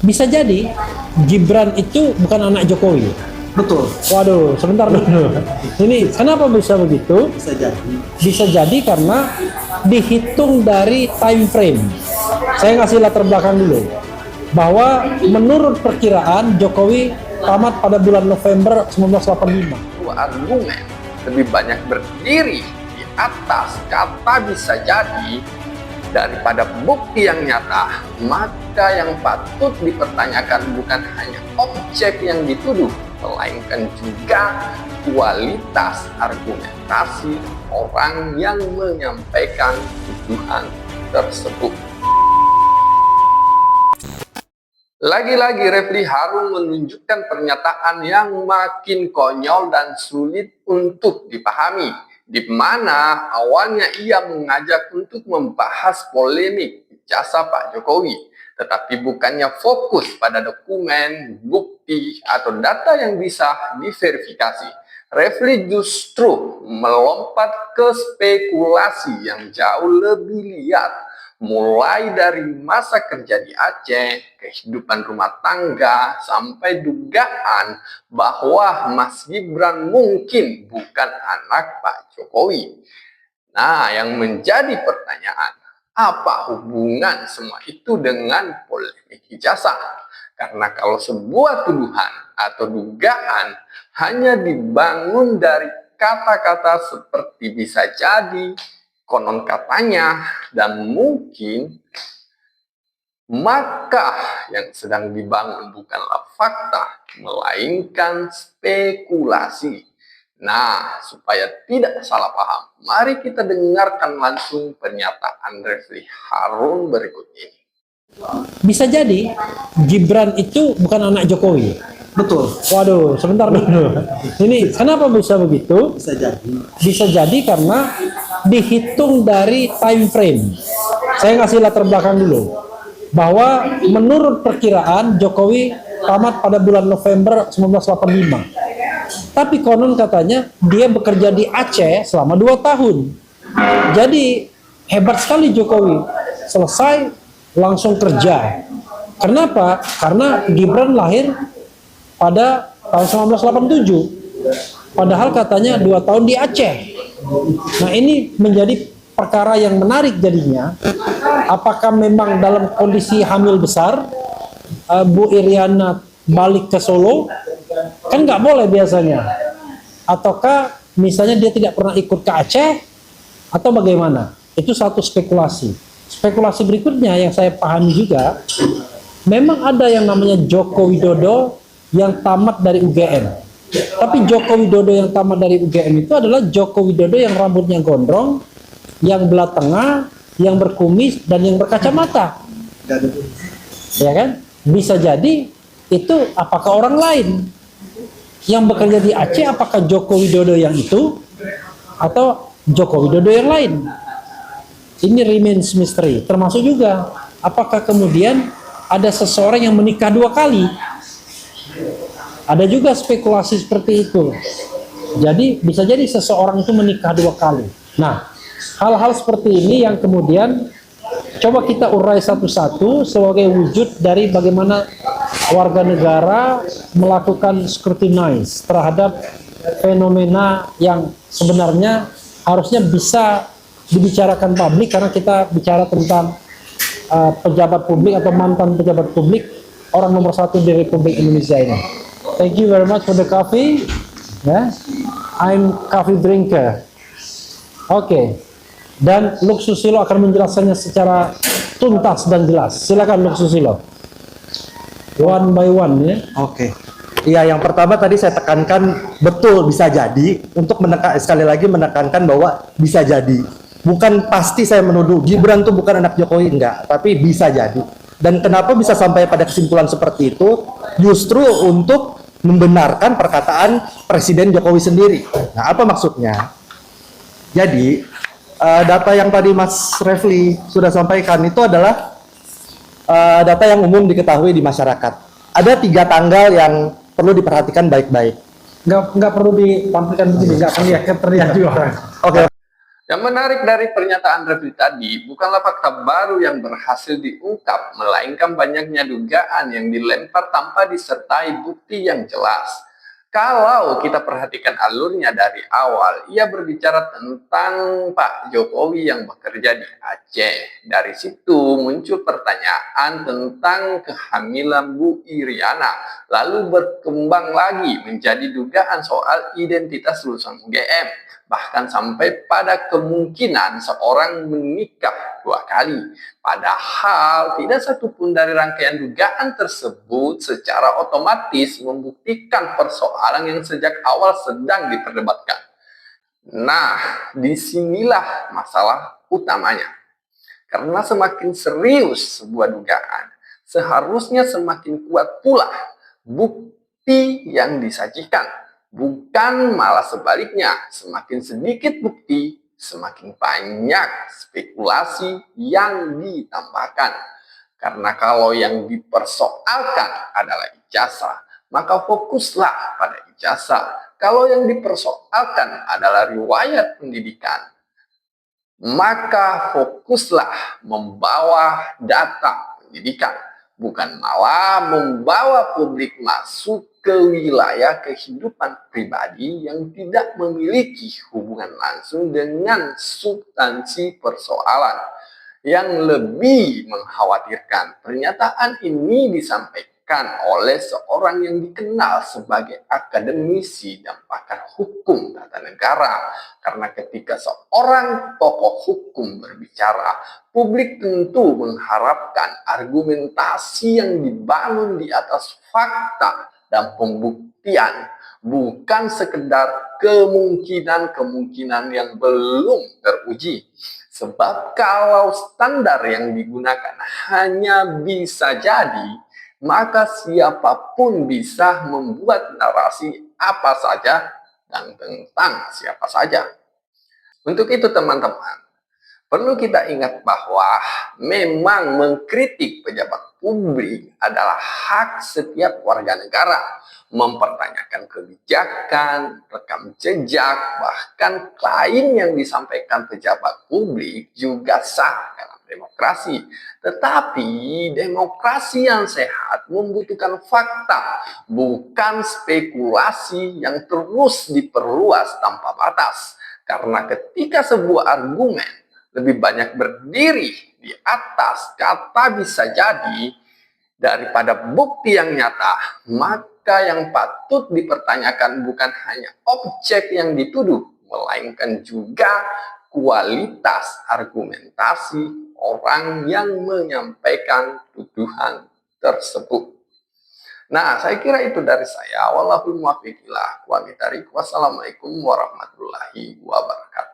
Bisa jadi Gibran itu bukan anak Jokowi. Betul. Waduh, sebentar dulu. Ini kenapa bisa begitu? Bisa jadi. Bisa jadi karena dihitung dari time frame. Saya ngasih latar belakang dulu. Bahwa menurut perkiraan Jokowi tamat pada bulan November 1985. Argumen lebih banyak berdiri di atas kata bisa jadi daripada bukti yang nyata, maka yang patut dipertanyakan bukan hanya objek yang dituduh, melainkan juga kualitas argumentasi orang yang menyampaikan tuduhan tersebut. Lagi-lagi Refli Harun menunjukkan pernyataan yang makin konyol dan sulit untuk dipahami, di mana awalnya ia mengajak untuk membahas polemik jasa Pak Jokowi, tetapi bukannya fokus pada dokumen, bukti, atau data yang bisa diverifikasi. Refli justru melompat ke spekulasi yang jauh lebih liar, mulai dari masa kerja di Aceh, kehidupan rumah tangga, sampai dugaan bahwa Mas Gibran mungkin bukan anak Pak Jokowi. Nah, yang menjadi pertanyaan, apa hubungan semua itu dengan polemik ijazah? Karena kalau sebuah tuduhan atau dugaan hanya dibangun dari kata-kata seperti bisa jadi, konon katanya, dan mungkin, maka yang sedang dibangun bukanlah fakta, melainkan spekulasi. Nah, supaya tidak salah paham, mari kita dengarkan langsung pernyataan Refli Harun berikut ini. Bisa jadi Gibran itu bukan anak Jokowi. Betul. Waduh, sebentar dulu. Ini kenapa bisa begitu? Bisa jadi. Bisa jadi karena dihitung dari time frame. Saya ngasih latar belakang dulu. Bahwa menurut perkiraan Jokowi tamat pada bulan November 1985. Tapi konon katanya dia bekerja di Aceh selama 2 tahun. Jadi hebat sekali Jokowi. Selesai langsung kerja. Kenapa? Karena Gibran lahir pada tahun 1987. Padahal katanya 2 tahun di Aceh. Nah, ini menjadi perkara yang menarik jadinya. Apakah memang dalam kondisi hamil besar Bu Iriana balik ke Solo? Kan nggak boleh biasanya. Ataukah misalnya dia tidak pernah ikut ke Aceh? Atau bagaimana? Itu satu spekulasi. Spekulasi berikutnya yang saya pahami juga, memang ada yang namanya Joko Widodo yang tamat dari UGM. Tapi Joko Widodo yang tamat dari UGM itu adalah Joko Widodo yang rambutnya gondrong, yang belah tengah, yang berkumis, dan yang berkacamata. Ya kan? Bisa jadi itu apakah orang lain yang bekerja di Aceh, apakah Joko Widodo yang itu atau Joko Widodo yang lain? Ini remains mystery. Termasuk juga apakah kemudian ada seseorang yang menikah 2 kali? Ada juga spekulasi seperti itu. Jadi bisa jadi seseorang itu menikah 2 kali. Nah, hal-hal seperti ini yang kemudian coba kita urai satu-satu sebagai wujud dari bagaimana warga negara melakukan scrutinize terhadap fenomena yang sebenarnya harusnya bisa dibicarakan publik, karena kita bicara tentang pejabat publik atau mantan pejabat publik, orang nomor 1 di Republik Indonesia ini. Thank you very much for the coffee. I'm coffee drinker. Oke. Dan Luk Susilo akan menjelaskannya secara tuntas dan jelas. Silakan Luk Susilo. One by one ya. Oke. Iya, yang pertama tadi saya tekankan betul bisa jadi, untuk sekali lagi menekankan bahwa bisa jadi. Bukan pasti saya menuduh Gibran tuh bukan anak Jokowi, enggak, tapi bisa jadi. Dan kenapa bisa sampai pada kesimpulan seperti itu? Justru untuk membenarkan perkataan Presiden Jokowi sendiri. Nah, apa maksudnya? Jadi, data yang tadi Mas Refli sudah sampaikan itu adalah data yang umum diketahui di masyarakat. Ada 3 tanggal yang perlu diperhatikan baik-baik. Nggak perlu ditampilkan begini, nggak terlihat juga orang. Oke. Yang menarik dari pernyataan Refli tadi bukanlah fakta baru yang berhasil diungkap, melainkan banyaknya dugaan yang dilempar tanpa disertai bukti yang jelas. Kalau kita perhatikan alurnya dari awal, ia berbicara tentang Pak Jokowi yang bekerja di Aceh. Dari situ muncul pertanyaan tentang kehamilan Bu Iriana, lalu berkembang lagi menjadi dugaan soal identitas lulusan UGM. Bahkan sampai pada kemungkinan seorang menikah 2 kali. Padahal tidak satupun dari rangkaian dugaan tersebut secara otomatis membuktikan persoalan yang sejak awal sedang diperdebatkan. Nah, disinilah masalah utamanya. Karena semakin serius sebuah dugaan, seharusnya semakin kuat pula bukti yang disajikan. Bukan malah sebaliknya, semakin sedikit bukti, semakin banyak spekulasi yang ditambahkan. Karena kalau yang dipersoalkan adalah ijazah, maka fokuslah pada ijazah. Kalau yang dipersoalkan adalah riwayat pendidikan, maka fokuslah membawa data pendidikan, bukan malah membawa publik masuk ke wilayah kehidupan pribadi yang tidak memiliki hubungan langsung dengan substansi persoalan. Yang lebih mengkhawatirkan, pernyataan ini disampaikan oleh seorang yang dikenal sebagai akademisi dan pakar hukum tata negara. Karena ketika seorang tokoh hukum berbicara, publik tentu mengharapkan argumentasi yang dibangun di atas fakta dan pembuktian, bukan sekedar kemungkinan-kemungkinan yang belum teruji. Sebab kalau standar yang digunakan hanya bisa jadi, maka siapapun bisa membuat narasi apa saja dan tentang siapa saja. Untuk itu teman-teman, perlu kita ingat bahwa memang mengkritik pejabat publik adalah hak setiap warga negara. Mempertanyakan kebijakan, rekam jejak, bahkan klaim yang disampaikan pejabat publik juga sah dalam demokrasi. Tetapi demokrasi yang sehat membutuhkan fakta, bukan spekulasi yang terus diperluas tanpa batas. Karena ketika sebuah argumen lebih banyak berdiri di atas kata bisa jadi daripada bukti yang nyata, maka yang patut dipertanyakan bukan hanya objek yang dituduh, melainkan juga kualitas argumentasi orang yang menyampaikan tuduhan tersebut. Nah, saya kira itu dari saya. Wallahul muwaffiq ila aqwamit thoriq. Wassalamualaikum warahmatullahi wabarakatuh.